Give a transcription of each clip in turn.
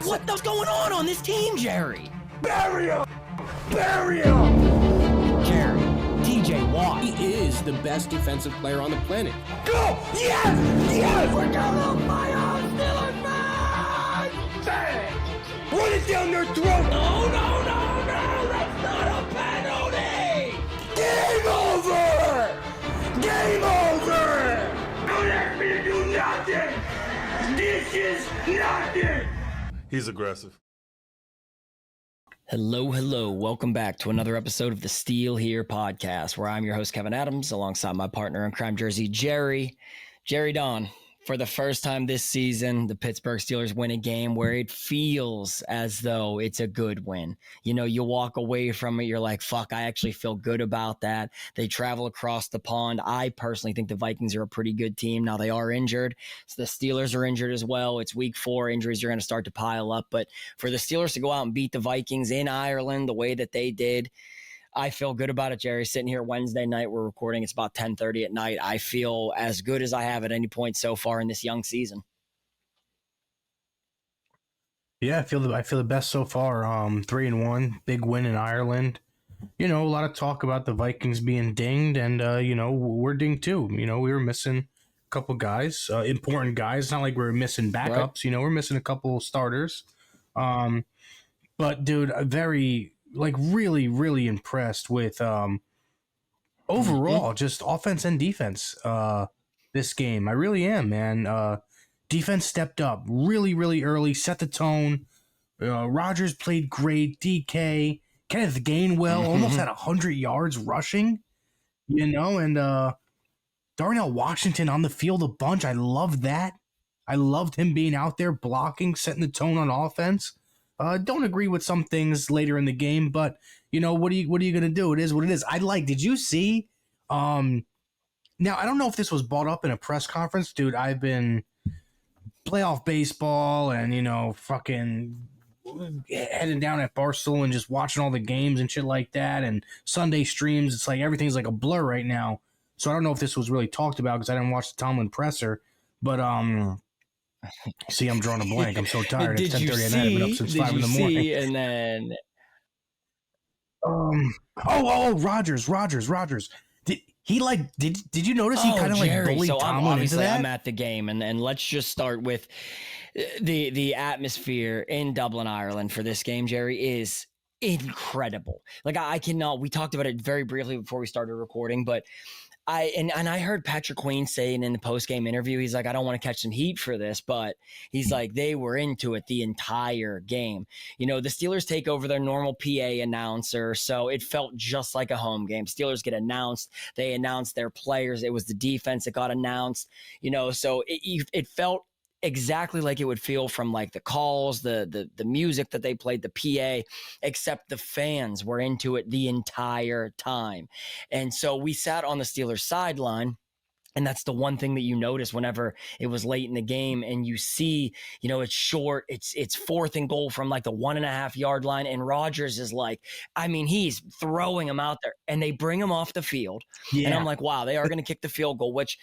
What the fuck's going on this team, Jerry? Bury him! Bury him! Jerry, TJ Watt. He is the best defensive player on the planet. Go! Yes! Yes! We're going to fire! Steelers fans! Bang! Run it down their throat! No! That's not a penalty! Game over! Game over! Don't ask me to do nothing! This is nothing! He's aggressive. Hello. Welcome back to another episode of the Steel Here podcast, where I'm your host, Kevin Adams, alongside my partner in crime jersey, Jerry Don. For the first time this season, the Pittsburgh Steelers win a game where it feels as though it's a good win. You know, you walk away from it, you're like, fuck, I actually feel good about that. They travel across the pond. I personally think the Vikings are a pretty good team. Now, they are injured. So the Steelers are injured as well. It's week 4. Injuries are going to start to pile up. But for the Steelers to go out and beat the Vikings in Ireland the way that they did, I feel good about it, Jerry. Sitting here Wednesday night, we're recording. It's about 10:30 at night. I feel as good as I have at any point so far in this young season. Yeah, I feel the best so far. 3-1, big win in Ireland. You know, a lot of talk about the Vikings being dinged, and we're dinged too. You know, we were missing a couple guys, important guys. It's not like we're missing backups. Right. You know, we're missing a couple starters. But dude, really impressed with overall just offense and defense this game. I really am, man. Defense stepped up really early, set the tone. Rodgers played great. DK, Kenneth Gainwell almost had 100 yards rushing, you know, and Darnell Washington on the field a bunch. I loved that. I loved him being out there blocking, setting the tone on offense. Don't agree with some things later in the game, but you know, what are you going to do? It is what it is. Did you see, now I don't know if this was brought up in a press conference, dude. I've been playoff baseball and, you know, fucking heading down at Barstool and just watching all the games and shit like that. And Sunday streams, it's like, everything's like a blur right now. So I don't know if this was really talked about because I didn't watch the Tomlin presser, but, see, I'm drawing a blank. I'm so tired. It's 10:30 at night. I've been up since 5 in the morning. And then, Rodgers. Did you notice he kind of like bullied Tomlin into that? I'm at the game, and let's just start with the atmosphere in Dublin, Ireland for this game, Jerry, is incredible. Like I cannot. We talked about it very briefly before we started recording, but I heard Patrick Queen saying in the post-game interview, he's like, I don't want to catch some heat for this, but he's like, they were into it the entire game. You know, the Steelers take over their normal PA announcer, so it felt just like a home game. Steelers get announced. They announced their players. It was the defense that got announced, you know, so it felt exactly like it would feel from like the calls, the music that they played, the PA, except the fans were into it the entire time. And so we sat on the Steelers sideline. And that's the one thing that you notice whenever it was late in the game and you see, you know, it's short, it's 4th and goal from like the 1.5 yard line. And Rodgers is like, I mean, he's throwing him out there and they bring him off the field. Yeah. And I'm like, wow, they are going to kick the field goal, which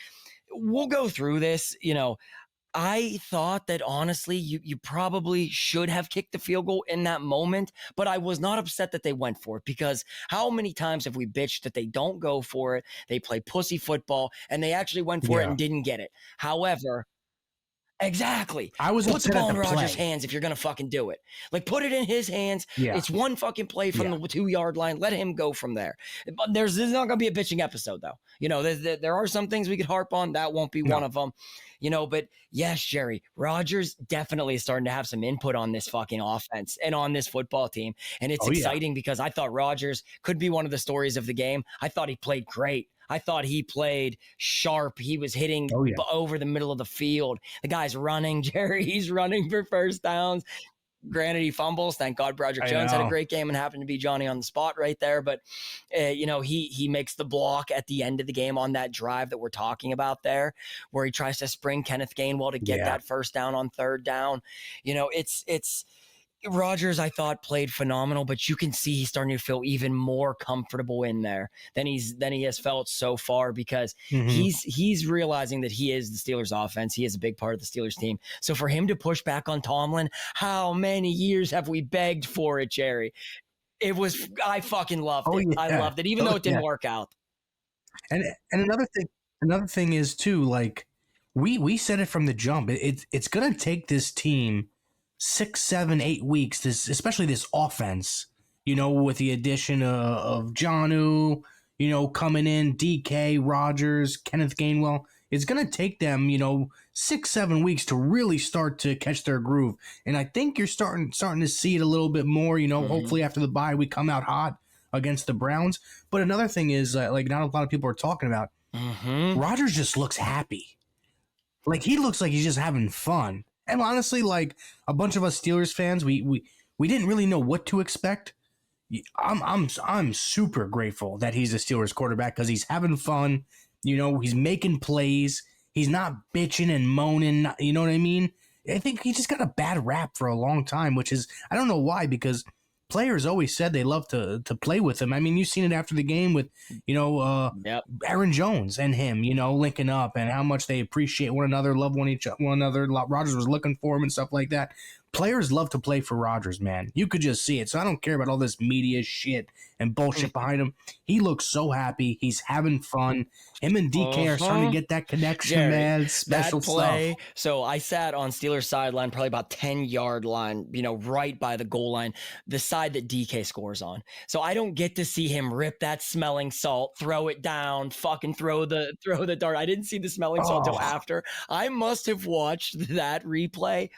we'll go through this, you know. I thought that honestly, you probably should have kicked the field goal in that moment, but I was not upset that they went for it because how many times have we bitched that they don't go for it? They play pussy football and they actually went for it and didn't get it. However, exactly. I was put the ball in Rodgers' Rodgers' hands if you're going to fucking do it. Like put it in his hands. Yeah. It's one fucking play from the 2 yard line. Let him go from there. But there's not going to be a bitching episode though. You know, there are some things we could harp on. That won't be one of them. You know, but yes, Jerry, Rodgers definitely is starting to have some input on this fucking offense and on this football team. And it's exciting because I thought Rodgers could be one of the stories of the game. I thought he played great. I thought he played sharp. He was hitting over the middle of the field. The guy's running, Jerry. He's running for first downs. Granted, he fumbles. Thank God Broderick Jones had a great game and happened to be Johnny on the spot right there. But, you know, he makes the block at the end of the game on that drive that we're talking about there, where he tries to spring Kenneth Gainwell to get that first down on 3rd down. You know, it's Rodgers, I thought, played phenomenal, but you can see he's starting to feel even more comfortable in there than he has felt so far, because he's realizing that he is the Steelers offense. He is a big part of the Steelers team. So for him to push back on Tomlin, how many years have we begged for it, Jerry? I fucking loved it. Yeah. I loved it, even though it didn't work out. And another thing is too, like we said it from the jump. It's gonna take this team 6, 7, 8 weeks, especially this offense, with the addition of Jonnu, coming in, DK, Rodgers, Kenneth Gainwell. It's going to take them, 6, 7 weeks to really start to catch their groove. And I think you're starting to see it a little bit more, hopefully after the bye, we come out hot against the Browns. But another thing is, like, not a lot of people are talking about, Rodgers just looks happy. Like, he looks like he's just having fun. And honestly, like, a bunch of us Steelers fans, we didn't really know what to expect. I'm super grateful that he's a Steelers quarterback, because he's having fun. He's making plays. He's not bitching and moaning. You know what I mean? I think he just got a bad rap for a long time, which is, I don't know why, because players always said they love to play with him. I mean, you've seen it after the game with, Aaron Jones and him, linking up, and how much they appreciate one another, love one another. Rodgers was looking for him and stuff like that. Players love to play for Rodgers, man. You could just see it. So I don't care about all this media shit and bullshit behind him. He looks so happy. He's having fun. Him and DK are starting to get that connection, Jerry, man. Special that play. stuff. So I sat on Steelers sideline, probably about 10-yard line, right by the goal line, the side that DK scores on. So I don't get to see him rip that smelling salt, throw it down, fucking throw the dart. I didn't see the smelling salt until after. I must have watched that replay.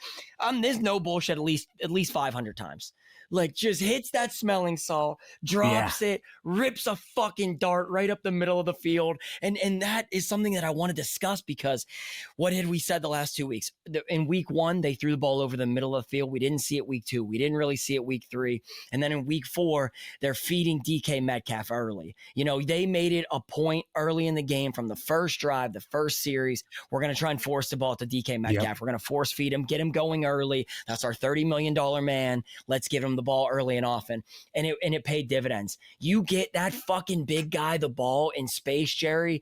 There's no bullshit, at least 500 times. Like, just hits that smelling salt, drops it, rips a fucking dart right up the middle of the field. And that is something that I want to discuss, because what had we said the last 2 weeks? In week 1, they threw the ball over the middle of the field. We didn't see it week 2. We didn't really see it week 3. And then in week 4, they're feeding DK Metcalf early. They made it a point early in the game from the first drive, the first series. We're going to try and force the ball to DK Metcalf. Yep. We're going to force feed him, get him going early. That's our $30 million man. Let's give him the ball early and often. And it paid dividends. You get that fucking big guy the ball in space, Jerry.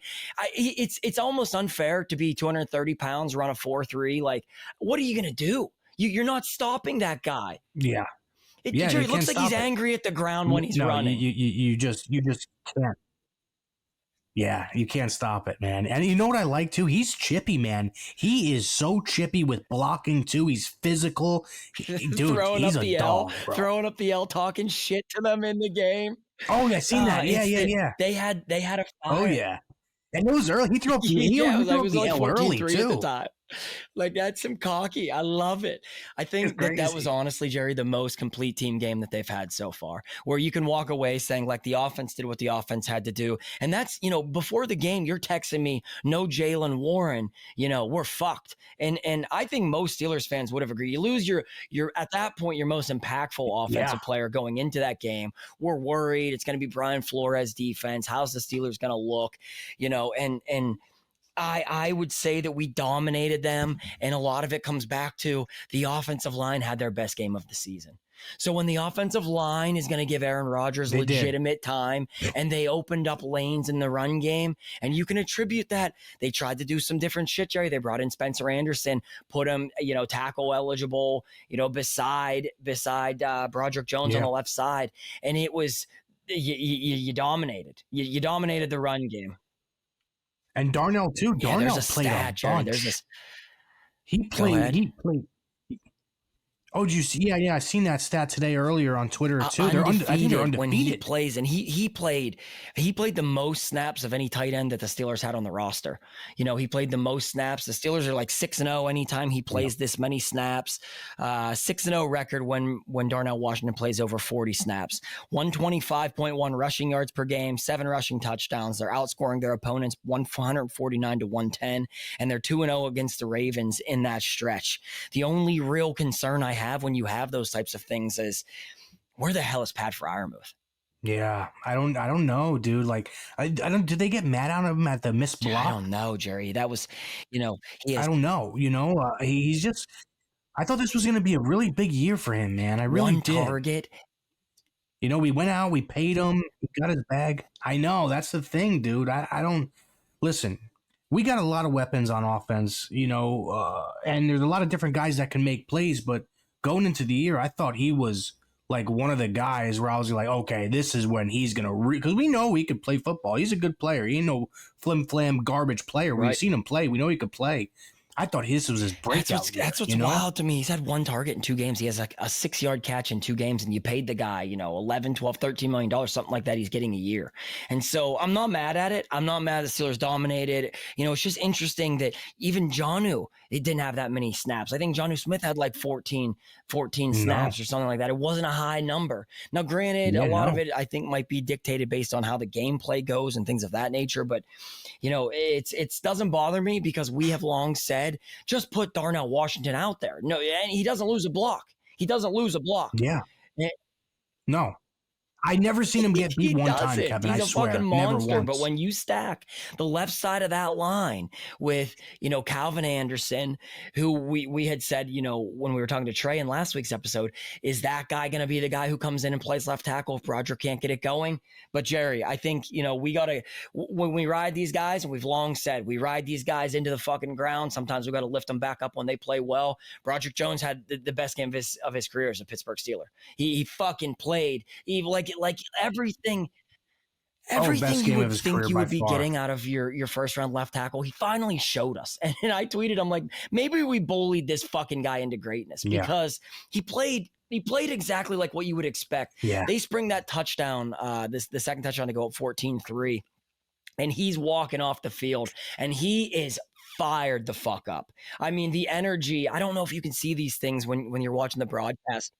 It's almost unfair to be 230 pounds, run a 4.3. Like, what are you going to do? You're not stopping that guy. Yeah. Jerry, it looks like he's angry at the ground when he's running. You just can't. Yeah, you can't stop it, man. And you know what I like too? He's chippy, man. He is so chippy with blocking too. He's physical. Dude, throwing he's up the dog, L, bro. throwing up the L, talking shit to them in the game. Oh, yeah, I seen that. Yeah. They had a fire. Oh yeah, and it was early. He threw up the L early too. At the time. Like, that's him cocky. I love it. I think that was honestly, Jerry, the most complete team game that they've had so far, where you can walk away saying, like, the offense did what the offense had to do. And that's, before the game, you're texting me, no Jaylen Warren, we're fucked. And I think most Steelers fans would have agreed. You lose your at that point, your most impactful offensive player going into that game. We're worried. It's going to be Brian Flores defense. How's the Steelers going to look? And I would say that we dominated them, and a lot of it comes back to the offensive line had their best game of the season. So when the offensive line is going to give Aaron Rodgers legitimate time, and they opened up lanes in the run game, and you can attribute that. They tried to do some different shit, Jerry. They brought in Spencer Anderson, put him, tackle eligible, beside Broderick Jones on the left side. And it was, you dominated. You dominated the run game. And Darnell too. Darnell played a bunch. He played. Oh, did you see? Yeah. I seen that stat today earlier on Twitter too. I think they're undefeated when he plays, and he played the most snaps of any tight end that the Steelers had on the roster. He played the most snaps. The Steelers are like 6-0 anytime he plays this many snaps. 6-0 record when Darnell Washington plays over 40 snaps. 125.1 rushing yards per game, 7 rushing touchdowns. They're outscoring their opponents 149-110, and they're 2-0 against the Ravens in that stretch. The only real concern I have when you have those types of things is, where the hell is Pat Freiermuth? Yeah, I don't know, dude. Like, I don't. Did they get mad at him at the missed block? I don't know, Jerry. That was, I don't know. He's just. I thought this was going to be a really big year for him, man. I really One did. target. You know, we went out, we paid him, he got his bag. I know, that's the thing, dude. I don't listen. We got a lot of weapons on offense, you know, and there's a lot of different guys that can make plays. But going into the year, I thought he was like one of the guys where I was like, okay, this is when he's gonna because we know he could play football. He's a good player. He ain't no flim flam garbage player. Right. We've seen him play. We know he could play. I thought his was his breakout. That's what's wild to me. He's had one target in 2 games. He has like a 6-yard catch in 2 games, and you paid the guy, you know, 11, 12, 13 million dollars, something like that. He's getting a year. And so I'm not mad at it. I'm not mad the Steelers dominated. You know, it's just interesting that even Jonnu, it didn't have that many snaps. I think Jonnu Smith had like 14 snaps or something like that. It wasn't a high number. Now, granted, a lot of it I think might be dictated based on how the gameplay goes and things of that nature. But, you know, it doesn't bother me because we have long said, just put Darnell Washington out there. No, and he doesn't lose a block. Yeah. No. I never seen him get beat one time, Kevin. He's I swear. Fucking Never monster. once. But when you stack the left side of that line with, you know, Calvin Anderson, who we had said, you know, when we were talking to Trey in last week's episode, is that guy going to be the guy who comes in and plays left tackle if Roger can't get it going? But Jerry, I think, you know, we got to, when we ride these guys, and we've long said, we ride these guys into the fucking ground. Sometimes we got to lift them back up when they play well. Broderick Jones had the best game of his career as a Pittsburgh Steeler. He fucking played like everything you would think you would be getting out of your first round left tackle. He finally showed us. And I tweeted, I'm like, maybe we bullied this fucking guy into greatness because he played exactly like what you would expect. Yeah. They spring that touchdown, the second touchdown to go up 14-3, and he's walking off the field and he is fired the fuck up. I mean, the energy, I don't know if you can see these things when you're watching the broadcast.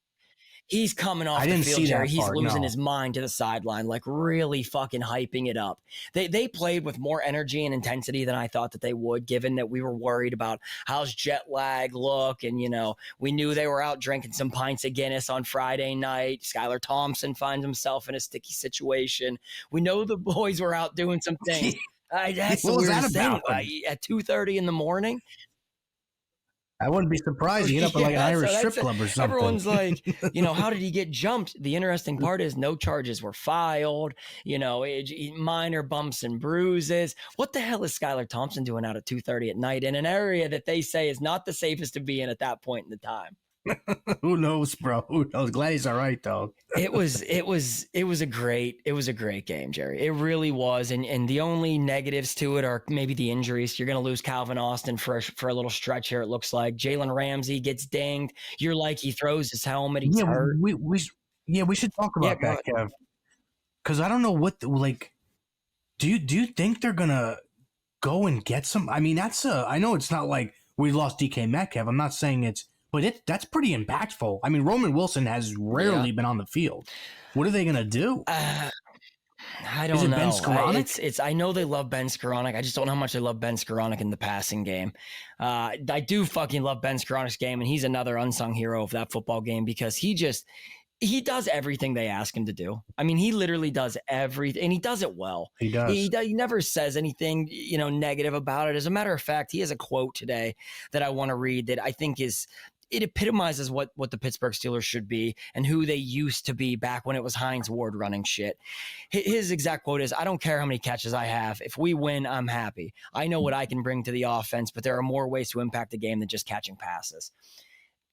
He's coming off the field, Jerry. He's losing his mind to the sideline, like really fucking hyping it up. They played with more energy and intensity than I thought that they would, given that we were worried about how's jet lag look. And, you know, we knew they were out drinking some pints of Guinness on Friday night. Skylar Thompson finds himself in a sticky situation. We know the boys were out doing some things. That's the weirdest thing. At 2:30 in the morning. I wouldn't be surprised. You get up at like an Irish strip club or something. Everyone's like, you know, how did he get jumped? The interesting part is no charges were filed. You know, minor bumps and bruises. What the hell is Skylar Thompson doing out at 2:30 at night in an area that they say is not the safest to be in at that point in the time? Who knows, bro? Who knows? Glad he's all right though. It was a great game, Jerry. It really was. And the only negatives to it are maybe the injuries. You're going to lose Calvin Austin for a little stretch here. It looks like Jalen Ramsey gets dinged. You're like, he throws his helmet. He's hurt. We should talk about that, Kev. Because I don't know what do you think they're gonna go and get some? I mean, I know it's not like we lost DK Metcalf. I'm not saying but that's pretty impactful. I mean, Roman Wilson has rarely been on the field. What are they going to do? I don't know. Ben Skowronek? I know they love Ben Skowronek. I just don't know how much they love Ben Skowronek in the passing game. I do fucking love Ben Skowronek's game, and he's another unsung hero of that football game because he does everything they ask him to do. I mean, he literally does everything, and he does it well. He does. He never says anything, you know, negative about it. As a matter of fact, he has a quote today that I want to read that I think it epitomizes what the Pittsburgh Steelers should be and who they used to be back when it was Hines Ward running shit. His exact quote is, "I don't care how many catches I have. If we win, I'm happy. I know what I can bring to the offense, but there are more ways to impact the game than just catching passes."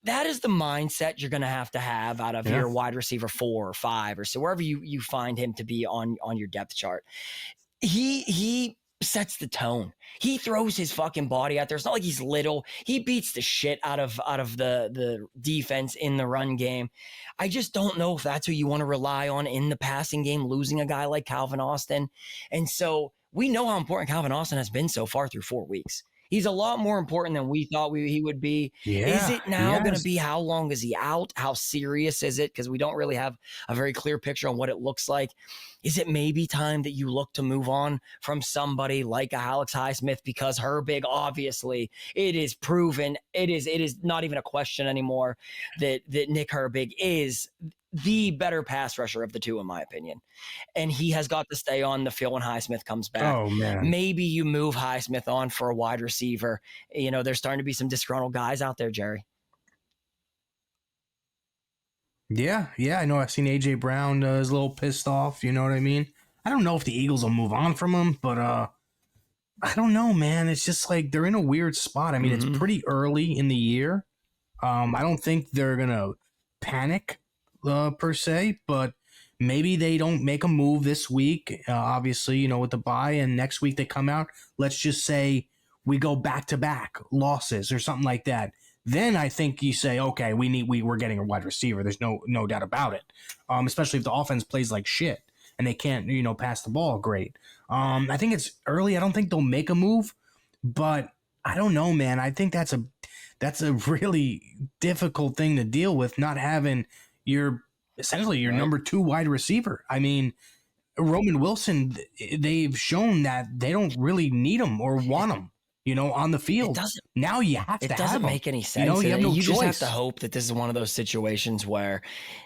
That is the mindset you're going to have out of your wide receiver 4 or 5 or so, wherever you find him to be on your depth chart. He sets the tone. He throws his fucking body out there. It's not like he's little. He beats the shit out of the defense in the run game. I just don't know if that's who you want to rely on in the passing game, losing a guy like Calvin Austin. And so we know how important Calvin Austin has been so far through 4 weeks. He's a lot more important than we thought he would be. Yeah, is it now going to be how long is he out? How serious is it? Because we don't really have a very clear picture on what it looks like. Is it maybe time that you look to move on from somebody like a Alex Highsmith? Because Herbig, obviously, it is proven. It is not even a question anymore that Nick Herbig is the better pass rusher of the two, in my opinion. And he has got to stay on the field when Highsmith comes back. Oh, man. Maybe you move Highsmith on for a wide receiver. You know, there's starting to be some disgruntled guys out there, Jerry. Yeah, I know. I've seen AJ Brown is a little pissed off. You know what I mean? I don't know if the Eagles will move on from him, but I don't know, man. It's just like they're in a weird spot. I mean, it's pretty early in the year. I don't think they're gonna panic per se, but maybe they don't make a move this week. Obviously, with the bye, and next week they come out. Let's just say we go back to back losses or something like that. Then I think you say, okay, we're getting a wide receiver. There's no doubt about it. Especially if the offense plays like shit and they can't pass the ball great. I think it's early. I don't think they'll make a move, but I don't know, man. I think that's a really difficult thing to deal with, not having essentially your number 2 wide receiver. I mean, Roman Wilson, they've shown that they don't really need him or want him, on the field. Now you have to have him. It doesn't make any sense. You have no you choice. Just have to hope that this is one of those situations where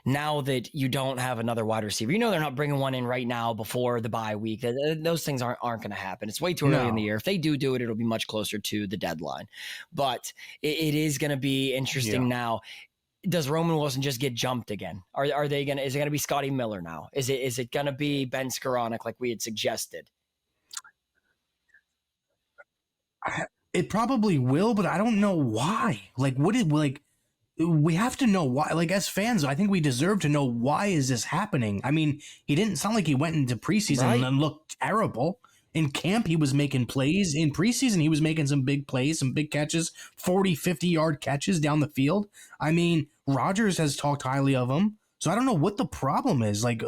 now that you don't have another wide receiver, they're not bringing one in right now before the bye week. Those things aren't going to happen. It's way too early in the year. If they do it, it'll be much closer to the deadline. But it is going to be interesting now. Does Roman Wilson just get jumped again? Are they going to? Is it going to be Scotty Miller now? Is it going to be Ben Skowronek like we had suggested? It probably will, but I don't know why. We have to know why. Like, as fans, I think we deserve to know, why is this happening? I mean, he didn't sound like he went into preseason and looked terrible. In camp, he was making plays. In preseason, he was making some big plays, some big catches, 40, 50-yard catches down the field. I mean, Rodgers has talked highly of him. So I don't know what the problem is. Like,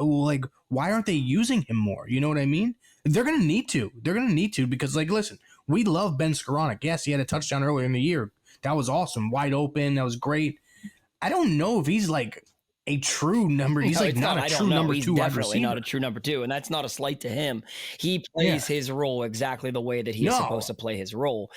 why aren't they using him more? You know what I mean? They're going to need to. They're going to need to because, listen, we love Ben Skowronek. Yes, he had a touchdown earlier in the year. That was awesome. Wide open. That was great. I don't know if he's a true number. He's not a true number 2 wide receiver. Definitely not a true number 2, and that's not a slight to him. He plays his role exactly the way that he's supposed to play his role.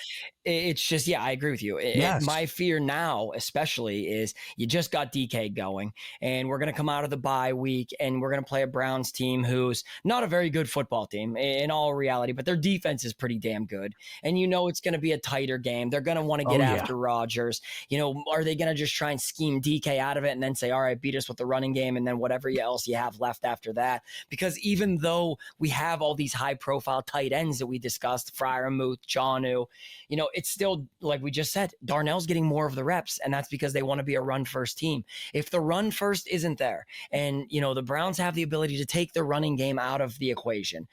It's just, I agree with you. My fear now, especially, is you just got DK going, and we're going to come out of the bye week, and we're going to play a Browns team who's not a very good football team in all reality, but their defense is pretty damn good. And it's going to be a tighter game. They're going to want to get after Rodgers. Are they going to just try and scheme DK out of it and then say, all right, beat us with the running game, and then whatever else you have left after that? Because even though we have all these high-profile tight ends that we discussed, Freiermuth, Jonnu, it's still, like we just said, Darnell's getting more of the reps, and that's because they want to be a run-first team. If the run first isn't there, and the Browns have the ability to take the running game out of the equation,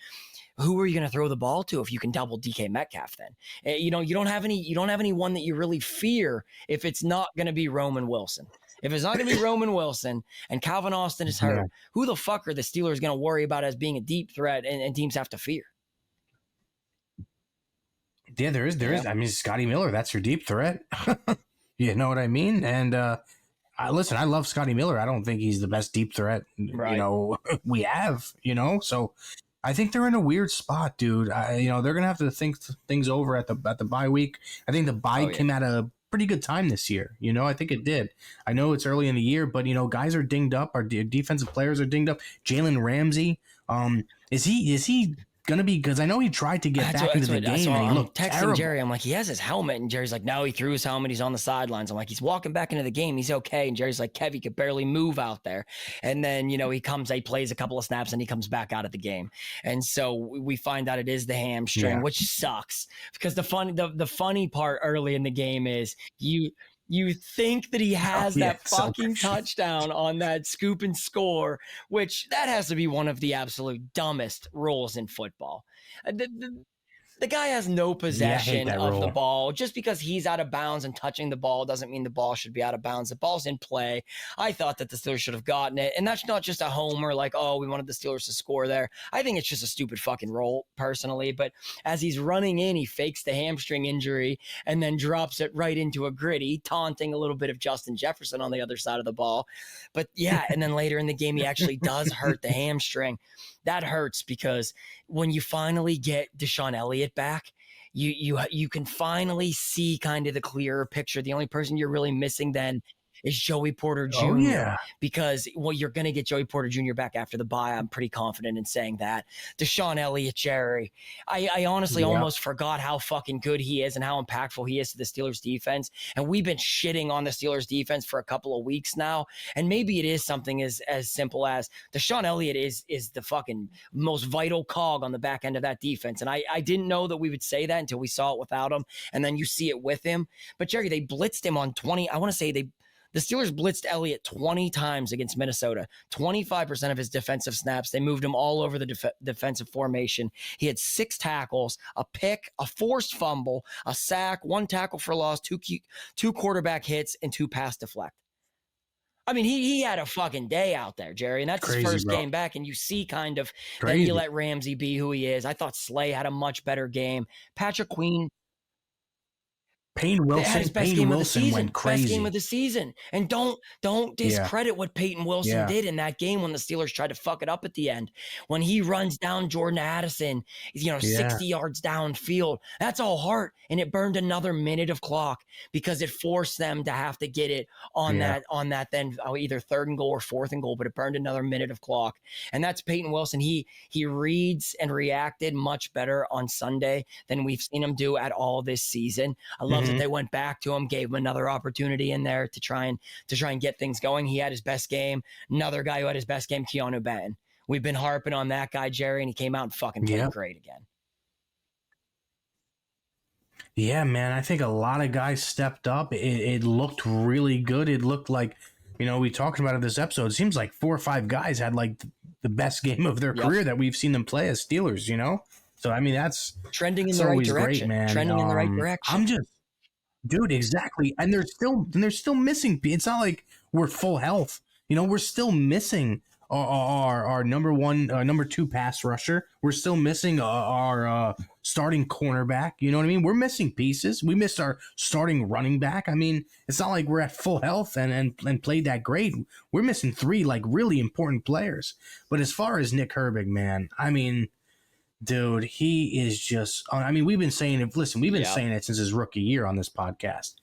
who are you going to throw the ball to if you can double DK Metcalf then? You don't have anyone that you really fear if it's not going to be Roman Wilson. If it's not going to be Roman Wilson and Calvin Austin is hurt, who the fuck are the Steelers going to worry about as being a deep threat and teams have to fear? Yeah, there is. I mean, Scotty Miller, that's your deep threat. You know what I mean? And listen, I love Scotty Miller. I don't think he's the best deep threat, we have, so I think they're in a weird spot, dude. They're going to have to think things over at the bye week. I think the bye came at a pretty good time this year. I think it did. I know it's early in the year, but guys are dinged up. Our defensive players are dinged up. Jalen Ramsey, is he gonna be, because I know he tried to get back into the game and he looked texting terrible. Jerry, I'm like, he has his helmet, and Jerry's like, no, he threw his helmet, he's on the sidelines. I'm like, he's walking back into the game, he's okay. And Jerry's like, Kev, he could barely move out there. And then he plays a couple of snaps, and he comes back out of the game. And so we find out it is the hamstring, which sucks, because the funny part early in the game is you think that he has that fucking touchdown on that scoop and score, which that has to be one of the absolute dumbest rules in football. The guy has no possession of the ball. Just because he's out of bounds and touching the ball doesn't mean the ball should be out of bounds. The ball's in play. I thought that the Steelers should have gotten it. And that's not just a homer like, oh, we wanted the Steelers to score there. I think it's just a stupid fucking roll, personally. But as he's running in, he fakes the hamstring injury and then drops it right into a gritty, taunting a little bit of Justin Jefferson on the other side of the ball. But and then later in the game, he actually does hurt the hamstring. That hurts, because when you finally get DeShawn Elliott back, you can finally see kind of the clearer picture. The only person you're really missing then is Joey Porter Jr. Oh, yeah. Because, well, you're going to get Joey Porter Jr. back after the bye. I'm pretty confident in saying that. DeShawn Elliott, Jerry. I honestly almost forgot how fucking good he is and how impactful he is to the Steelers defense. And we've been shitting on the Steelers defense for a couple of weeks now. And maybe it is something as simple as DeShawn Elliott is the fucking most vital cog on the back end of that defense. And I didn't know that we would say that until we saw it without him. And then you see it with him. But Jerry, they blitzed him on 20. I want to say the Steelers blitzed Elliott 20 times against Minnesota, 25% of his defensive snaps. They moved him all over the defensive formation. He had 6 tackles, a pick, a forced fumble, a sack, 1 tackle for loss, 2 quarterback hits, and 2 pass deflect. I mean, he had a fucking day out there, Jerry, and that's Crazy, his first bro. game back, and you see kind of Crazy. that you let Ramsey be who he is. I thought Slay had a much better game. Patrick Queen Payne had Wilson, his best Payne game of the Wilson season. went crazy. Best game of the season. And don't discredit what Peyton Wilson did in that game when the Steelers tried to fuck it up at the end. When he runs down Jordan Addison, 60 yards downfield. That's all heart. And it burned another minute of clock because it forced them to have to get it on that then either 3rd and goal or 4th and goal, but it burned another minute of clock. And that's Peyton Wilson. He reads and reacted much better on Sunday than we've seen him do at all this season. I love that they went back to him, gave him another opportunity in there to try and get things going. He had his best game. Another guy who had his best game, Keanu Benton. We've been harping on that guy, Jerry, and he came out and fucking played great again. Yeah, man. I think a lot of guys stepped up. It looked really good. It looked like, we talked about it this episode. It seems like 4 or 5 guys had like the best game of their career that we've seen them play as Steelers, So, I mean, that's trending in the right direction. Great, man. Trending in the right direction. Dude, exactly. And they're still missing. It's not like we're full health. We're still missing our number 2 pass rusher. We're still missing our starting cornerback. You know what I mean? We're missing pieces. We missed our starting running back. I mean, it's not like we're at full health and played that great. We're missing 3 like really important players. But as far as Nick Herbig, man, I mean, dude, he is just. I mean, we've been saying it. Listen, we've been saying it since his rookie year on this podcast.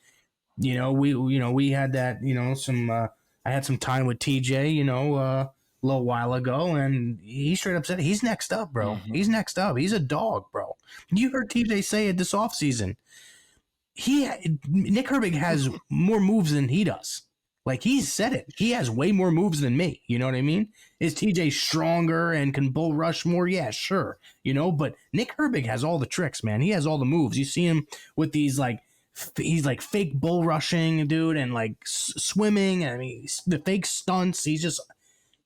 We had that. I had some time with TJ. A little while ago, and he straight up said he's next up, bro. He's next up. He's a dog, bro. You heard TJ say it this offseason. Nick Herbig has more moves than he does. Like, he said it. He has way more moves than me. You know what I mean? Is TJ stronger and can bull rush more? Yeah, sure. But Nick Herbig has all the tricks, man. He has all the moves. You see him with these, he's like fake bull rushing, dude, and like swimming. I mean, the fake stunts.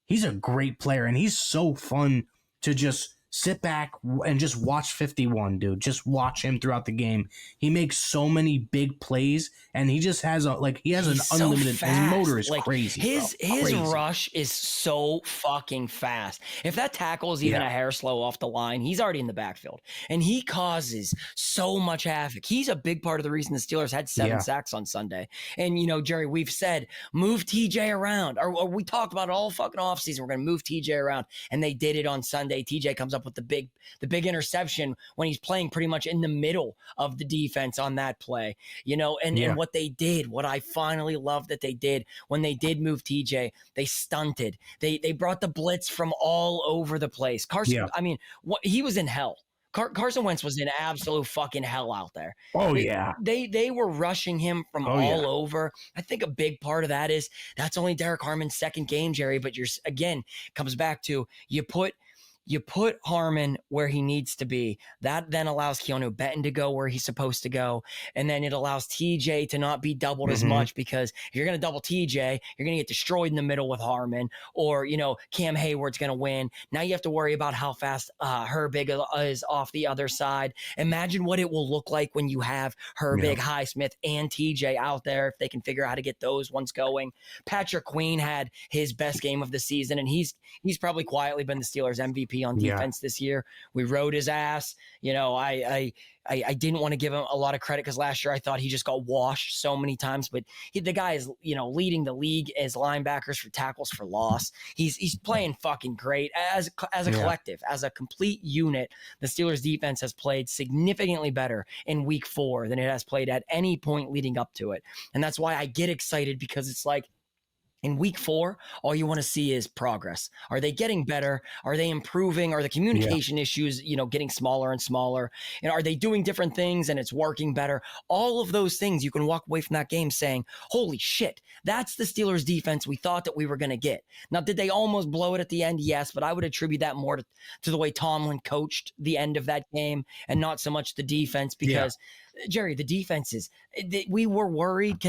He's a great player, and he's so fun to just sit back and just watch 51, dude. Just watch him throughout the game. He makes so many big plays, and he just has an unlimited. So his motor is like, crazy. His crazy. rush is so fucking fast. If that tackle is even a hair slow off the line, he's already in the backfield, and he causes so much havoc. He's a big part of the reason the Steelers had 7 sacks on Sunday. And Jerry, we've said move TJ around, or we talked about it all fucking offseason. We're going to move TJ around, and they did it on Sunday. TJ comes up with the big interception when he's playing pretty much in the middle of the defense on that play, and what they did, what I finally loved that they did when they did move TJ, they stunted. They brought the blitz from all over the place. Carson, I mean, he was in hell. Carson Wentz was in absolute fucking hell out there. Oh, They were rushing him from all over. I think a big part of that is that's only Derek Harmon's second game, Jerry, but comes back to you put Harmon where he needs to be. That then allows Keanu Benton to go where he's supposed to go. And then it allows TJ to not be doubled as much, because if you're going to double TJ, you're going to get destroyed in the middle with Harmon, or, Cam Hayward's going to win. Now you have to worry about how fast Herbig is off the other side. Imagine what it will look like when you have Herbig, Highsmith, and TJ out there, if they can figure out how to get those ones going. Patrick Queen had his best game of the season, and he's probably quietly been the Steelers' MVP MVP on defense this year. We rode his ass. You know, I didn't want to give him a lot of credit because last year I thought he just got washed so many times, but the guy is, you know, leading the league as linebackers for tackles for loss. He's playing fucking great as a collective, as a complete unit. The Steelers defense has played significantly better in week 4 than it has played at any point leading up to it. And that's why I get excited, because it's like, in week 4, all you want to see is progress. Are they getting better? Are they improving? Are the communication issues, you know, getting smaller and smaller? And are they doing different things and it's working better? All of those things, you can walk away from that game saying, holy shit, that's the Steelers defense we thought that we were going to get. Now, did they almost blow it at the end? Yes, but I would attribute that more to the way Tomlin coached the end of that game and not so much the defense, because Jerry, the defenses, we were worried.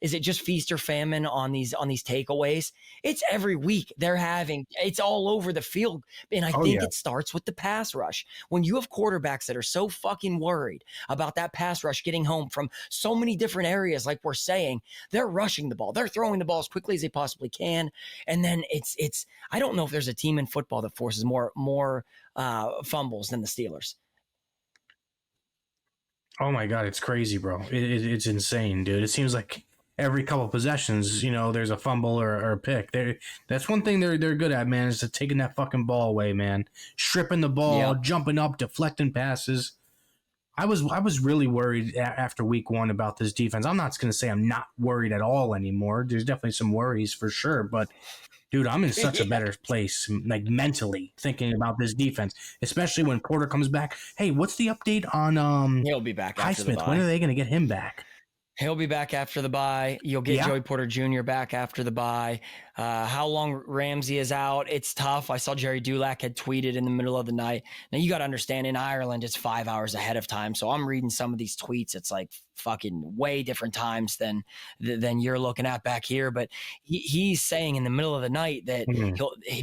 Is it just feast or famine on these takeaways? It's every week it's all over the field. And I think it starts with the pass rush. When you have quarterbacks that are so fucking worried about that pass rush getting home from so many different areas, like we're saying, they're rushing the ball. They're throwing the ball as quickly as they possibly can. And then it's I don't know if there's a team in football that forces more fumbles than the Steelers. Oh my God, it's crazy, bro. It's insane, dude. It seems like every couple of possessions, you know, there's a fumble or a pick. That's one thing they're good at, man, is to taking that fucking ball away, man. Stripping the ball, jumping up, deflecting passes. I was really worried after week 1 about this defense. I'm not going to say I'm not worried at all anymore. There's definitely some worries for sure, but dude, I'm in such a better place, like mentally thinking about this defense, especially when Porter comes back. Hey, what's the update on He'll be back after the Highsmith? bye. When are they going to get him back? He'll be back after the bye. You'll get Joey Porter Jr. back after the bye. How long Ramsey is out, it's tough. I saw Jerry Dulac had tweeted in the middle of the night. Now, you got to understand, in Ireland, it's 5 hours ahead of time. So I'm reading some of these tweets. It's like fucking way different times than you're looking at back here. But he's saying in the middle of the night that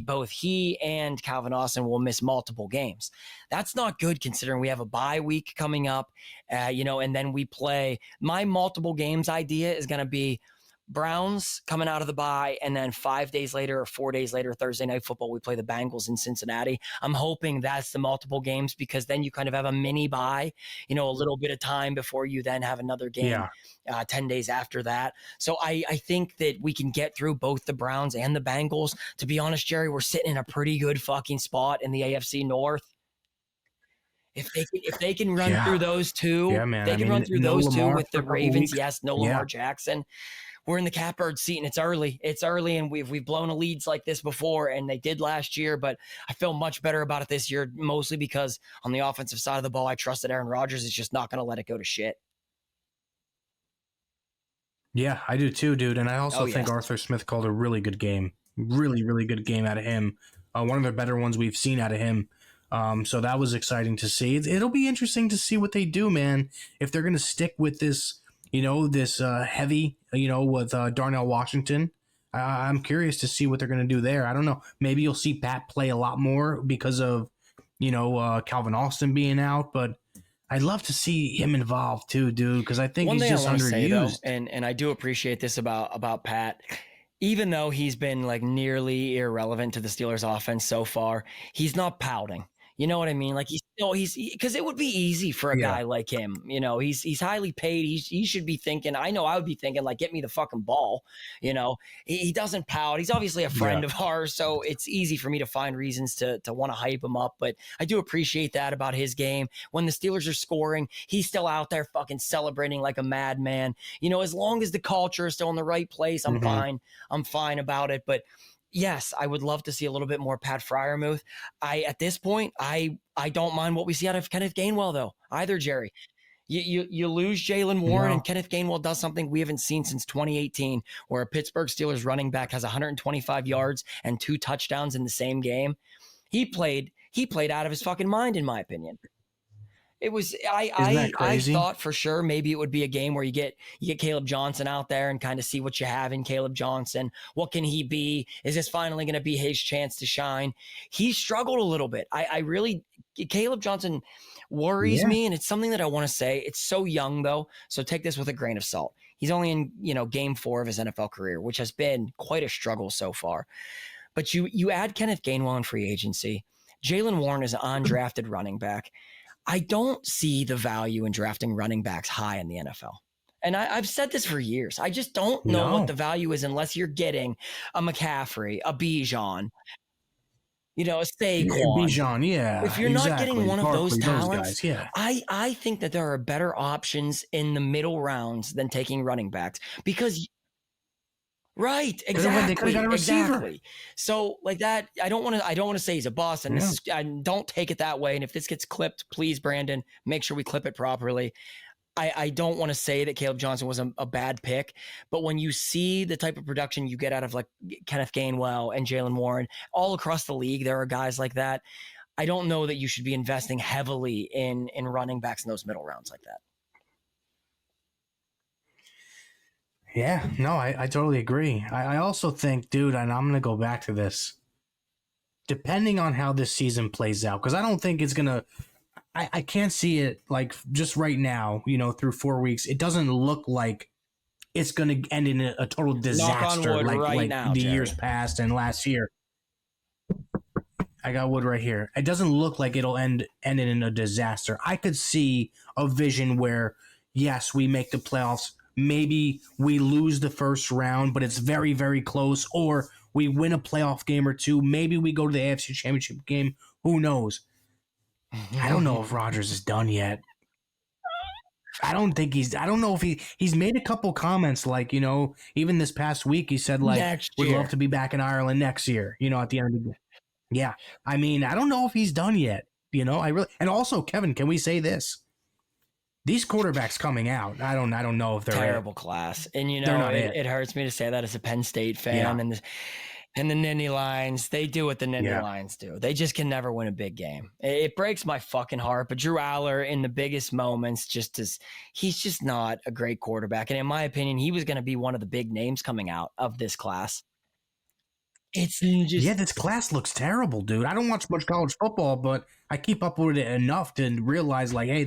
both he and Calvin Austin will miss multiple games. That's not good, considering we have a bye week coming up, and then we play. My multiple games idea is going to be Browns coming out of the bye, and then 5 days later or 4 days later, Thursday Night Football, we play the Bengals in Cincinnati. I'm hoping that's the multiple games, because then you kind of have a mini bye, a little bit of time before you then have another game 10 days after that. So I think that we can get through both the Browns and the Bengals. To be honest, Jerry, we're sitting in a pretty good fucking spot in the AFC North. If they can run through those two, they can run through those two with the Ravens. Yes, no Lamar Jackson. We're in the catbird seat, and it's early. It's early, and we've blown a leads like this before, and they did last year, but I feel much better about it this year, mostly because on the offensive side of the ball, I trust that Aaron Rodgers is just not going to let it go to shit. Yeah, I do too, dude. And I also think Arthur Smith called a really good game. Really, really good game out of him. One of the better ones we've seen out of him. So that was exciting to see. It'll be interesting to see what they do, man. If they're going to stick with this, this heavy, with Darnell Washington. I'm curious to see what they're going to do there. I don't know. Maybe you'll see Pat play a lot more because of, Calvin Austin being out. But I'd love to see him involved too, dude, because I think he's just underused. And I do appreciate this about Pat. Even though he's been like nearly irrelevant to the Steelers offense so far, he's not pouting. You know what I mean? Like because it would be easy for a guy like him. He's highly paid. He should be thinking. I know I would be thinking, like, get me the fucking ball. He doesn't pout. He's obviously a friend of ours, so it's easy for me to find reasons to want to hype him up. But I do appreciate that about his game. When the Steelers are scoring, he's still out there fucking celebrating like a madman. As long as the culture is still in the right place, I'm fine. I'm fine about it. But yes, I would love to see a little bit more Pat Freiermuth. At this point, I don't mind what we see out of Kenneth Gainwell, though, either, Jerry. You lose Jaylen Warren, and Kenneth Gainwell does something we haven't seen since 2018, where a Pittsburgh Steelers running back has 125 yards and 2 touchdowns in the same game. He played out of his fucking mind, in my opinion. It was I thought for sure maybe it would be a game where you get Caleb Johnson out there and kind of see what you have in Caleb Johnson. What can he be? Is this finally going to be his chance to shine? He struggled a little bit. Caleb Johnson worries me, and it's something that I want to say. It's so young though, so take this with a grain of salt. He's only in game 4 of his NFL career, which has been quite a struggle so far. But you add Kenneth Gainwell in free agency. Jaylen Warren is an undrafted running back. I don't see the value in drafting running backs high in the NFL. And I've said this for years. I just don't know what the value is unless you're getting a McCaffrey, a Bijan, a Saquon. Bijan, yeah. If you're not getting one of those talents, guys, yeah. I think that there are better options in the middle rounds than taking running backs because right, exactly. Got a receiver. Exactly. So like that, I don't want to say he's a bust, and I don't take it that way. And if this gets clipped, please, Brandon, make sure we clip it properly. I don't want to say that Caleb Johnson was a bad pick, but when you see the type of production you get out of like Kenneth Gainwell and Jaylen Warren all across the league, there are guys like that. I don't know that you should be investing heavily in running backs in those middle rounds like that. Yeah, no, I totally agree. I also think, dude, and I'm going to go back to this, depending on how this season plays out, because I don't think it's going to, I can't see it like just right now, through 4 weeks. It doesn't look like it's going to end in a total disaster like now, the Jerry. years past and last year. I got wood right here. It doesn't look like it'll end in a disaster. I could see a vision where, yes, we make the playoffs. Maybe we lose the first round, but it's very, very close. Or we win a playoff game or two. Maybe we go to the AFC Championship game. Who knows? I don't know if Rodgers is done yet. I don't know if he's made a couple comments like, even this past week, he said like, would love to be back in Ireland next year, at the end of the day. Yeah. I mean, I don't know if he's done yet, and also Kevin, can we say this? These quarterbacks coming out, I don't know if they're terrible class. And it hurts me to say that as a Penn State fan and the Nittany Lions, they do what the Nittany Lions do. They just can never win a big game. It breaks my fucking heart. But Drew Aller in the biggest moments, he's just not a great quarterback. And in my opinion, he was going to be one of the big names coming out of this class. It's just this class looks terrible, dude. I don't watch much college football, but I keep up with it enough to realize like, hey,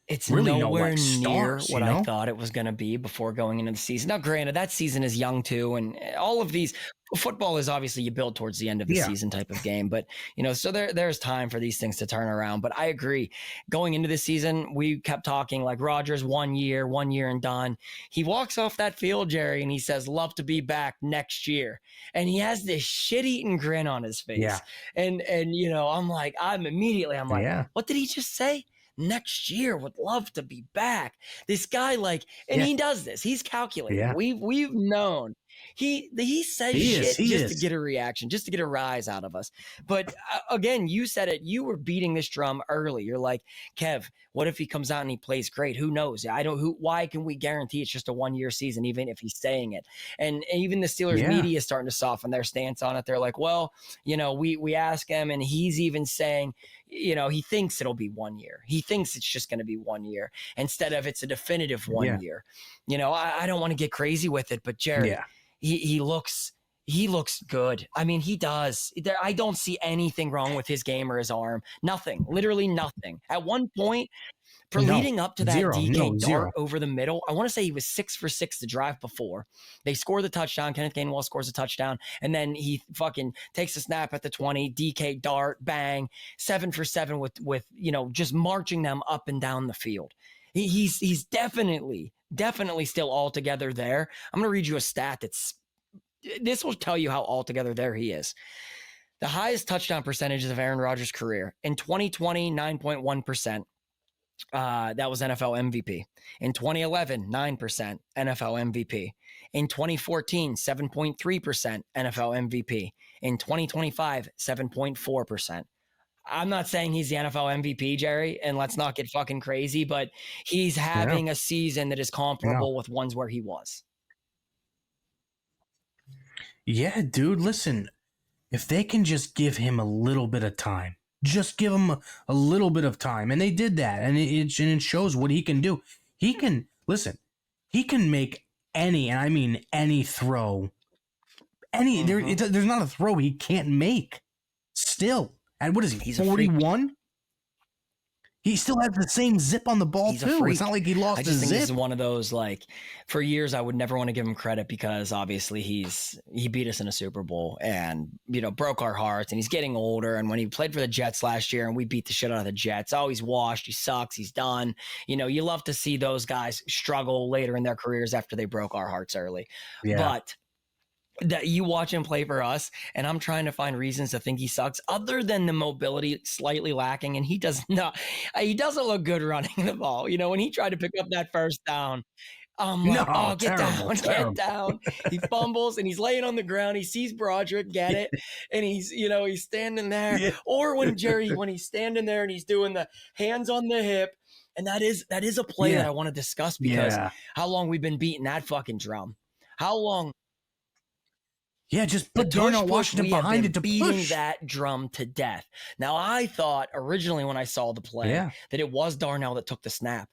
it's really nowhere near what I thought it was going to be before going into the season. Now, granted, that season is young too, and all of these football is obviously you build towards the end of the season type of game. But so there's time for these things to turn around. But I agree. Going into this season, we kept talking like Rodgers 1 year and done. He walks off that field, Jerry, and he says, "Love to be back next year." And he has this shit-eating grin on his face. Yeah. And I'm like, what did he just say? Next year, would love to be back. This guy, he does this. He's calculating. Yeah. We've known. He says to get a reaction, just to get a rise out of us. But again, you said it. You were beating this drum early. You're like, Kev, what if he comes out and he plays great? Who knows? Why can we guarantee it's just a 1 year season, even if he's saying it? And even the Steelers media is starting to soften their stance on it. They're like, well, we ask him, and he's even saying, he thinks it'll be 1 year. He thinks it's just going to be 1 year instead of it's a definitive 1 year. I don't want to get crazy with it, but Jared, he looks good. I mean, he does. I don't see anything wrong with his game or his arm. Nothing, literally nothing. At one point, leading up to that DK dart over the middle, I want to say he was 6 for 6 the drive before. They score the touchdown. Kenneth Gainwell scores a touchdown, and then he fucking takes a snap at the 20. DK dart, bang, 7 for 7 with just marching them up and down the field. He's definitely still all together there. I'm going to read you a stat this will tell you how all together there he is. The highest touchdown percentages of Aaron Rodgers' career in 2020, 9.1%. That was NFL MVP. In 2011, 9% NFL MVP. In 2014, 7.3% NFL MVP. In 2025, 7.4%. I'm not saying he's the NFL MVP, Jerry, and let's not get fucking crazy, but he's having a season that is comparable with ones where he was. Yeah, dude, listen, if they can just give him a little bit of time, just give him a little bit of time, and they did that, and it shows what he can do. He can make any, and I mean any throw, there's not a throw he can't make still. And what is he, 41? He still has the same zip on the ball, He's a too. freak. It's not like he lost I his just think zip. this is one of those, like, for years, I would never want to give him credit because obviously he beat us in a Super Bowl and, broke our hearts, and he's getting older. And when he played for the Jets last year and we beat the shit out of the Jets, oh, he's washed, he sucks, he's done. You love to see those guys struggle later in their careers after they broke our hearts early. Yeah. But that you watch him play for us, and I'm trying to find reasons to think he sucks other than the mobility slightly lacking. And he doesn't look good running the ball. When he tried to pick up that first down, I'm like, No, get terrible. get down. He fumbles and he's laying on the ground. He sees Broderick get it. And he's standing there. Yeah. Or when he's standing there and he's doing the hands on the hip. And that is a play that I want to discuss because how long we've been beating that fucking drum. How long? Yeah, just put Darnell Washington behind it to beating push that drum to death. Now, I thought originally when I saw the play that it was Darnell that took the snap.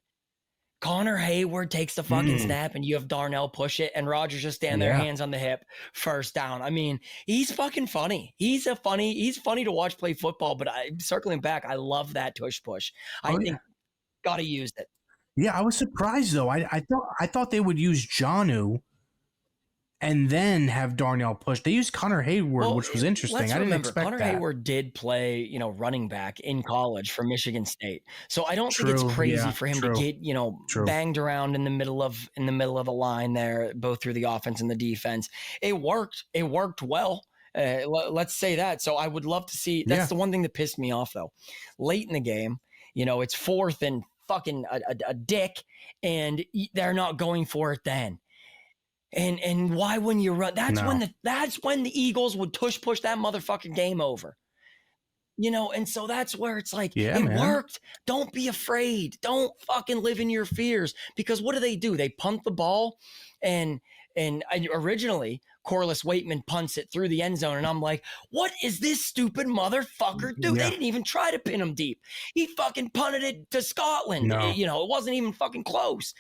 Connor Hayward takes the fucking snap and you have Darnell push it and Rodgers just stand there, hands on the hip, first down. I mean, he's fucking funny. He's funny to watch play football, but circling back, I love that tush push. I think got to use it. Yeah, I was surprised though. I thought they would use Jonnu and then have Darnell push. They used Connor Hayward, which was interesting. I didn't expect Connor that. Hayward did play, running back in college for Michigan State. So I don't think it's crazy for him to get, banged around in the middle of the line there, both through the offense and the defense. It worked. It worked well. Let's say that. So I would love to see. That's the one thing that pissed me off though. Late in the game, it's fourth and fucking a dick, and they're not going for it then. And why wouldn't you run? That's when the Eagles would push that motherfucking game over. And so that's where it's like, it worked. Don't be afraid. Don't fucking live in your fears. Because what do? They punt the ball, and originally Corliss Waitman punts it through the end zone, and I'm like, what is this stupid motherfucker do? They didn't even try to pin him deep. He fucking punted it to Scotland. No. It wasn't even fucking close.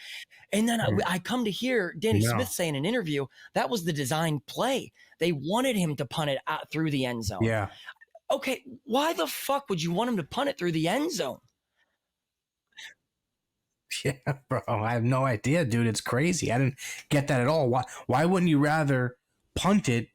And then I come to hear Danny Smith say in an interview, that was the design play. They wanted him to punt it out through the end zone. Yeah. Okay, why the fuck would you want him to punt it through the end zone? Yeah, bro, I have no idea, dude. It's crazy. I didn't get that at all. Why wouldn't you rather punt it,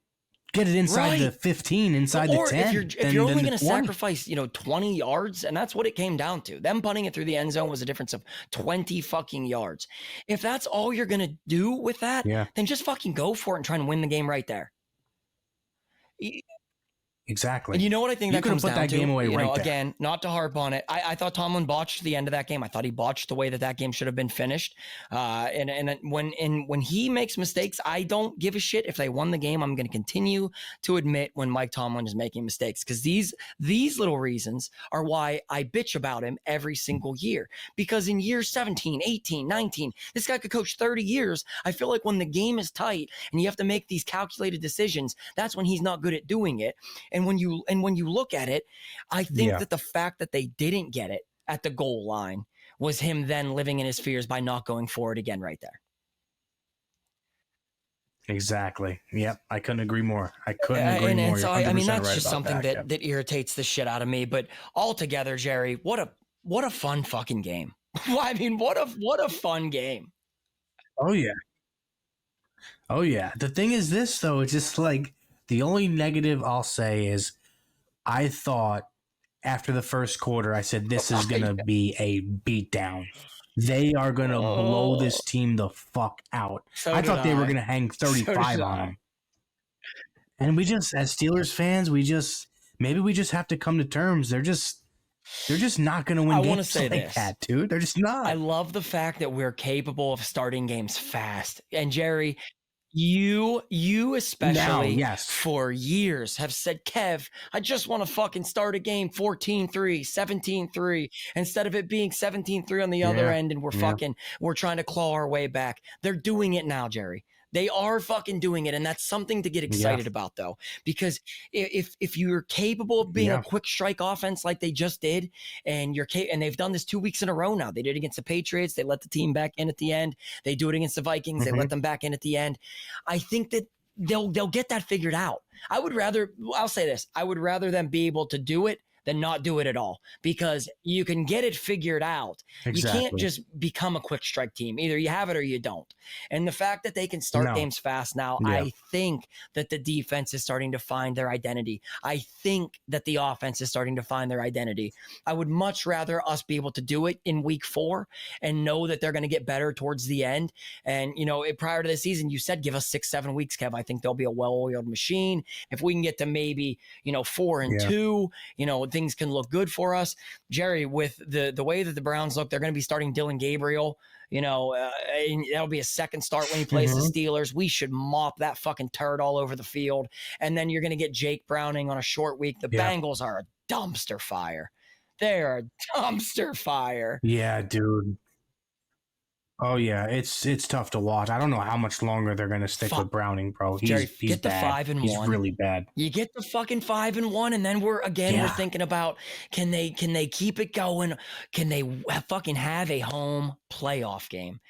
get it inside the 15, inside the 10? Or if you're only going to sacrifice, 20 yards, and that's what it came down to. Them punting it through the end zone was a difference of 20 fucking yards. If that's all you're going to do with that, then just fucking go for it and try and win the game right there. Exactly. And you know what I think that comes down to? You could have put that game away right there. Again, not to harp on it. I thought Tomlin botched the end of that game. I thought he botched the way that game should have been finished. And when he makes mistakes, I don't give a shit if they won the game. I'm going to continue to admit when Mike Tomlin is making mistakes, because these little reasons are why I bitch about him every single year. Because in years 17, 18, 19, this guy could coach 30 years. I feel like when the game is tight and you have to make these calculated decisions, that's when he's not good at doing it. And when you look at it, I think that the fact that they didn't get it at the goal line was him then living in his fears by not going forward again right there. Exactly. Yep. I couldn't agree more. I couldn't agree more. So, I mean, that's just something that irritates the shit out of me. But altogether, Jerry, what a fun fucking game. I mean, what a fun game. Oh, yeah. Oh, yeah. The thing is this, though, it's just like, the only negative I'll say is I thought after the first quarter, I said, this is going to be a beatdown. They are going to blow this team the fuck out. I thought they were going to hang 35 on them. And we just, as Steelers fans, maybe we just have to come to terms. They're just not going to win games like that, dude. They're just not. I love the fact that we're capable of starting games fast. And Jerry, you especially for years have said, Kev, I just want to fucking start a game 14-3, 17-3, instead of it being 17-3 on the other end, and we're trying to claw our way back. They're doing it now, Jerry. They are fucking doing it, and that's something to get excited about, though, because if you're capable of being a quick strike offense like they just did, and they've done this 2 weeks in a row now. They did it against the Patriots. They let the team back in at the end. They do it against the Vikings. They let them back in at the end. I think that they'll get that figured out. I'll say this. I would rather them be able to do it than not do it at all, because you can get it figured out. Exactly. You can't just become a quick strike team. Either you have it or you don't. And the fact that they can start games fast now, I think that the defense is starting to find their identity. I think that the offense is starting to find their identity. I would much rather us be able to do it in week 4 and know that they're going to get better towards the end. And, prior to the season, you said give us 6-7 weeks, Kev. I think they'll be a well-oiled machine. If we can get to maybe, 4-2, things can look good for us. Jerry, with the way that the Browns look, they're going to be starting Dylan Gabriel. And that'll be a second start when he plays the Steelers. We should mop that fucking turd all over the field. And then you're going to get Jake Browning on a short week. The Bengals are a dumpster fire. They're a dumpster fire. Yeah, dude. Oh yeah, it's tough to watch. I don't know how much longer they're gonna stick with Browning, bro. He's get the bad. 5-1. He's really bad. You get the fucking 5-1, and then we're thinking about can they keep it going? Can they fucking have a home playoff game?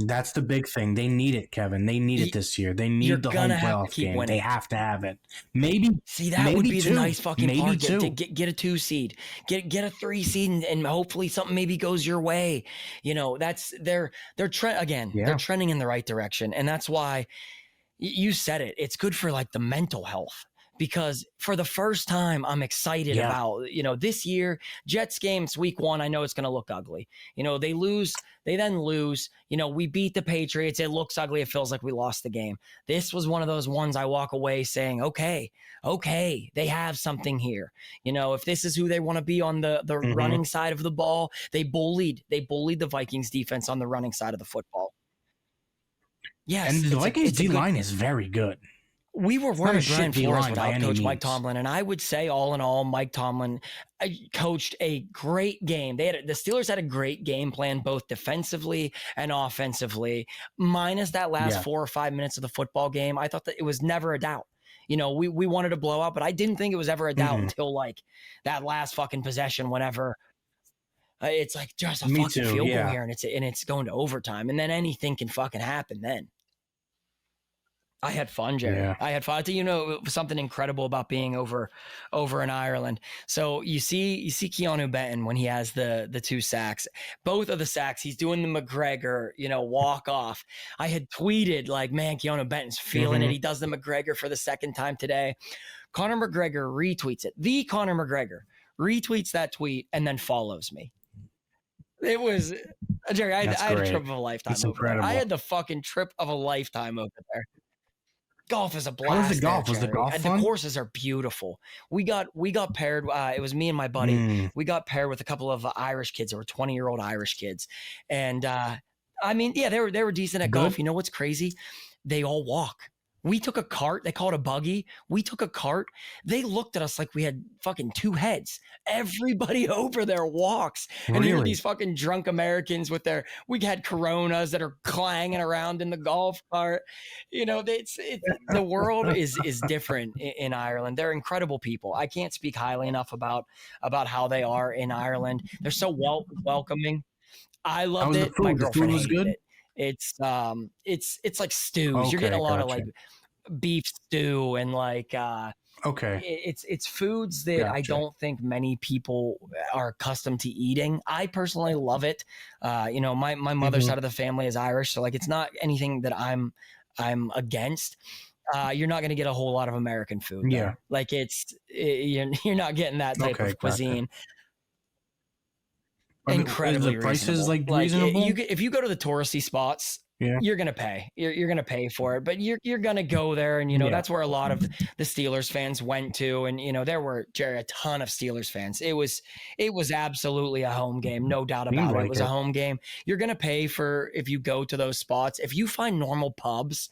That's the big thing. They need it, Kevin. They need it this year. They need the home playoff game. Winning. They have to have it. Maybe would be 2. The nice fucking maybe part. 2. Get a 2 seed. Get a 3 seed, and hopefully something maybe goes your way. That's they're again. Yeah. They're trending in the right direction, and that's why you said it. It's good for like the mental health. Because for the first time, I'm excited about, this year, Jets games, week 1, I know it's going to look ugly. They then lose. We beat the Patriots. It looks ugly. It feels like we lost the game. This was one of those ones I walk away saying, okay, they have something here. If this is who they want to be on the running side of the ball, they bullied the Vikings defense on the running side of the football. Yes. And the Vikings D-line is very good. We were worried Brian Flores without Coach Mike Tomlin, and I would say all in all, Mike Tomlin coached a great game. The Steelers had a great game plan, both defensively and offensively, minus that last 4 or 5 minutes of the football game. I thought that it was never a doubt. We wanted to blow out, but I didn't think it was ever a doubt until like that last fucking possession. Whenever it's like just a fucking field goal here, and it's going to overtime, and then anything can fucking happen then. I had fun, Jerry. Yeah. I had fun. I think something incredible about being over in Ireland. So you see Keanu Benton when he has the 2 sacks. Both of the sacks, he's doing the McGregor, walk off. I had tweeted like, man, Keanu Benton's feeling it. He does the McGregor for the second time today. Conor McGregor retweets it. The Conor McGregor retweets that tweet and then follows me. It was Jerry. I had a trip of a lifetime. It's over incredible. there. I had the fucking trip of a lifetime over there. Golf is a blast. How was the golf? Was the golf fun? The courses are beautiful. We got paired. It was me and my buddy. We got paired with a couple of Irish kids. They were 20-year-old Irish kids, and they were decent at golf. You know what's crazy? They all walk. We took a cart. They call it a buggy. We took a cart. They looked at us like we had fucking 2 heads. Everybody over there walks. And here are these fucking drunk Americans we had Coronas that are clanging around in the golf cart. The world is different in Ireland. They're incredible people. I can't speak highly enough about how they are in Ireland. They're so welcoming. I loved it. My girlfriend hated it. It's like stews. Okay, you're getting a lot of like beef stew and like it's foods that I don't think many people are accustomed to eating. I personally love it. My mother's side of the family is Irish, so like it's not anything that I'm against. You're not going to get a whole lot of American food there. Like you're not getting that type of cuisine. Incredibly the prices reasonable. like reasonable. If you go to the touristy spots, you're gonna pay. You're gonna pay for it, but you're gonna go there, and that's where a lot of the Steelers fans went to, and there were a ton of Steelers fans. It was absolutely a home game, no doubt about it. It was a home game. You're gonna pay for if you go to those spots. If you find normal pubs,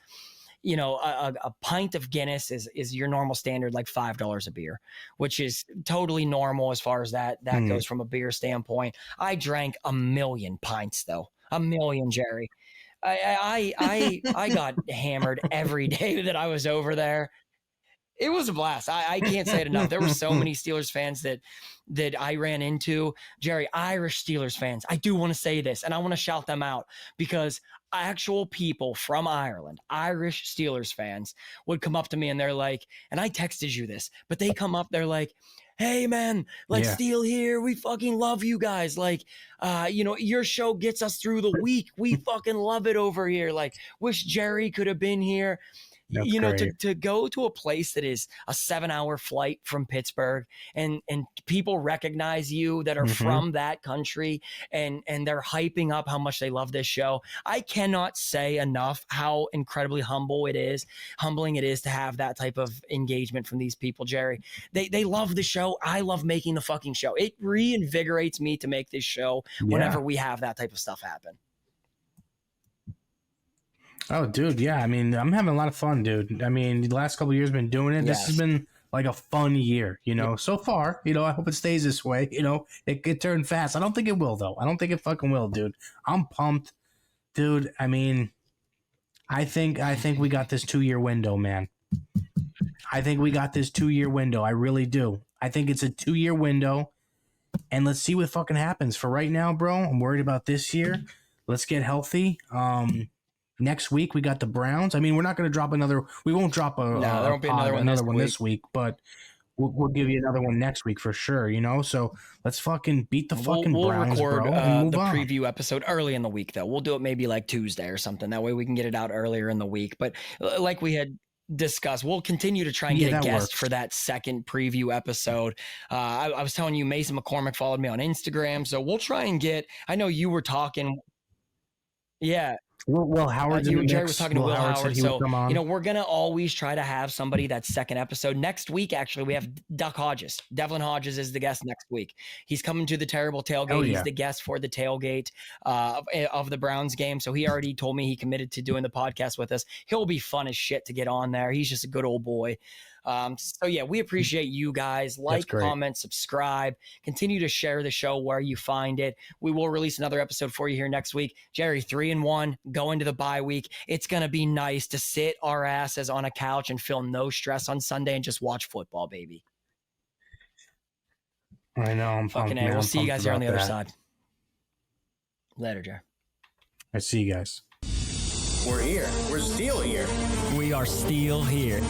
a pint of Guinness is your normal standard, like $5 a beer, which is totally normal as far as that goes from a beer standpoint. I drank 1 million pints though. 1 million, Jerry. I got hammered every day that I was over there. It was a blast. I can't say it enough. There were so many Steelers fans that I ran into. Jerry, Irish Steelers fans. I do want to say this, and I want to shout them out because actual people from Ireland, Irish Steelers fans, would come up to me and they're like, and I texted you this, but they come up, they're like, hey man, like Steel here, we fucking love you guys. Like, your show gets us through the week. We fucking love it over here. Like, wish Jerry could have been here. That's great. To go to a place that is a 7-hour flight from Pittsburgh and people recognize you that are from that country and they're hyping up how much they love this show. I cannot say enough how incredibly humbling it is to have that type of engagement from these people, Jerry. They love the show. I love making the fucking show. It reinvigorates me to make this show whenever we have that type of stuff happen. Oh, dude, yeah. I mean, I'm having a lot of fun, dude. I mean, the last couple of years been doing it. This has been like a fun year, so far. I hope it stays this way. It could turn fast. I don't think it will, though. I don't think it fucking will, dude. I'm pumped, dude. I mean, I think we got this 2-year window, man. I think we got this 2-year window. I really do. I think it's a 2-year window, and let's see what fucking happens. For right now, bro, I'm worried about this year. Let's get healthy. Next week we got the Browns. I mean, we're not going to drop another. We won't drop there won't be another one this week, but we'll give you another one next week for sure. So let's fucking beat the fucking Browns, record, bro. And move the on. preview episode early in the week, though. We'll do it maybe like Tuesday or something. That way we can get it out earlier in the week. But like we had discussed, we'll continue to try and get a guest for that second preview episode. I was telling you, Mason McCormick followed me on Instagram, so we'll try and get. I know you were talking. Yeah. Will Howard, Jerry was talking to Will Howard, so we're gonna always try to have somebody that second episode. Next week, actually, we have Duck Hodges. Devlin Hodges is the guest next week. He's coming to the Terrible Tailgate. Oh, yeah. He's the guest for the tailgate of the Browns game. So he already told me he committed to doing the podcast with us. He'll be fun as shit to get on there. He's just a good old boy. So yeah, we appreciate you guys. Like, comment, subscribe, continue to share the show where you find it. We will release another episode for you here next week. Jerry, 3-1, go into the bye week. It's going to be nice to sit our asses on a couch and feel no stress on Sunday and just watch football, baby. I know. I'm fucking A. We'll see you guys here on the other side. Later, Jerry. I see you guys. We're here. We're still here. We are still here.